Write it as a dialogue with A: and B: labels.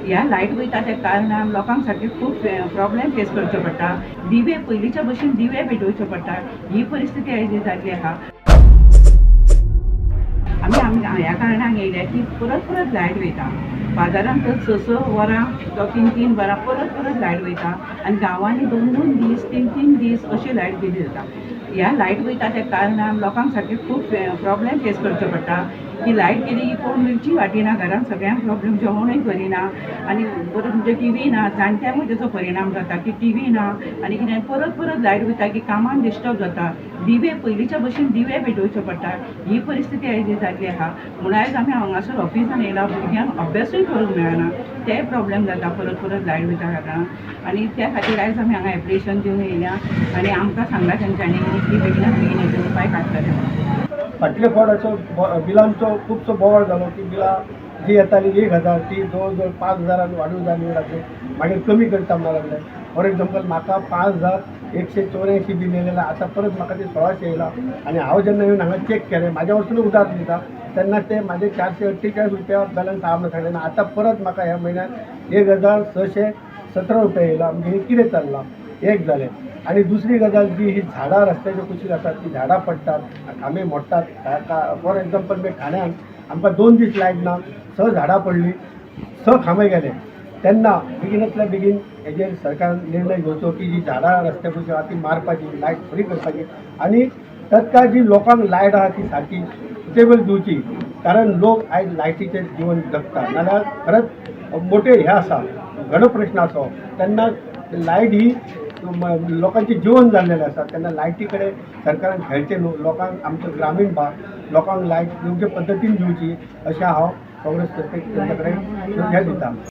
A: ह्या लायट वयता त्या कारणान लोकांक सारके खूब प्रॉब्लेम फेस करचो पडटा. दिवे पयलींच्या भशेन दिवे पेटोवचे पडटा. ही परिस्थिती आयज जाल्ली आहा. आमी ह्या कारणान येयल्या की परत परत लायट वयता. बाजारांत तर 6 वरां तो 3 वरां परत लायट वयता आनी गांवांनी 2 दीस 3 दीस अशी लायट गेली जाता. ह्या लायट वयता त्या कारणान लोकांक सारके खूब प्रॉब्लेम फेस करचो पडटा. की लायट गेली की कोण मिरची वाटिना, घरान सगळ्यांक प्रॉब्लेम, जेवणूय करिना आनी परत म्हणजे टीव्ही ना, जाणट्यांकूय तेजो परिणाम जाता की टीव्ही ना आनी कितें परत लायट वयता की कामान डिस्टर्ब जाता. दिवे पयलींच्या भशेन दिवे पेटोवचे पडटा. ही परिस्थिती आयज जाल्ली आहा. म्हूण आयज आमी हांगासर ऑफिसान येयला. भुरग्यांक अभ्यासूय करूंक मेळना, तेय प्रॉब्लेम जाता परत लायट वयता कारणान. आनी त्या खातीर आयज आमी हांगा एप्लिकेशन दिवन येयल्या आनी आमकां सांगला तेंच्यांनी की बेगिनात बेगीन हेचो उपाय काडटले म्हणून.
B: फाटल्या फावटाचो बिलांचो खुबसो बोवाळ जालो की बिलां जी येताली 1000 ती जवळ जवळ 5000 वाडून जाली लागली. मागीर कमी करता म्हणून लागले. फॉर एग्जाम्पल म्हाका 5184 बील येयलेलें, आतां परत म्हाका ते 1600 येयला. आनी हांव जेन्ना येवन हांगा चॅक केलें, म्हाज्या वरसून उदाहरण दिता तेन्ना ते म्हाजे 448 रुपया बॅलन्स आहा म्हणून सांगलें. आतां परत म्हाका ह्या म्हयन्यात 1617 रुपया येयला. म्हणजे हे कितें चल्लां एक जालें. आनी दुसरी गजाल जी ही झाडां रस्त्याच्या कुशीक आसात ती झाडां पडटात, खांबे मोडटात. फॉर एग्जाम्पल मी ठाण्यान आमकां 2 दीस लायट ना, 6 झाडां पडलीं, 6 खांबे गेले. तेन्ना बेगिनांतल्या बेगीन हेजेर सरकार निर्णय घेवचो की जी झाडां रस्त्या कुशीक आहा ती मारपाची, लायट फ्री करपाची आनी तत्काळ जी लोकांक लायट आहा ती सारकी सुटेबल दिवची. कारण लोक आयज लायटीचेर जिवन जगता, नाल्यार खरंच मोठे हे आसा, गड प्रश्न आसा. तेन्ना लायट ही लोकांचे जीवन जाल्लेलें आसा. तेन्ना लायटी कडेन सरकारान खेळचें न्हू, लोकांक आमचो ग्रामीण भाग लोकांक लायट योग्य पद्दतीन दिवची अशें हांव काँग्रेस तर्फे तेंचे कडेन हे दिता.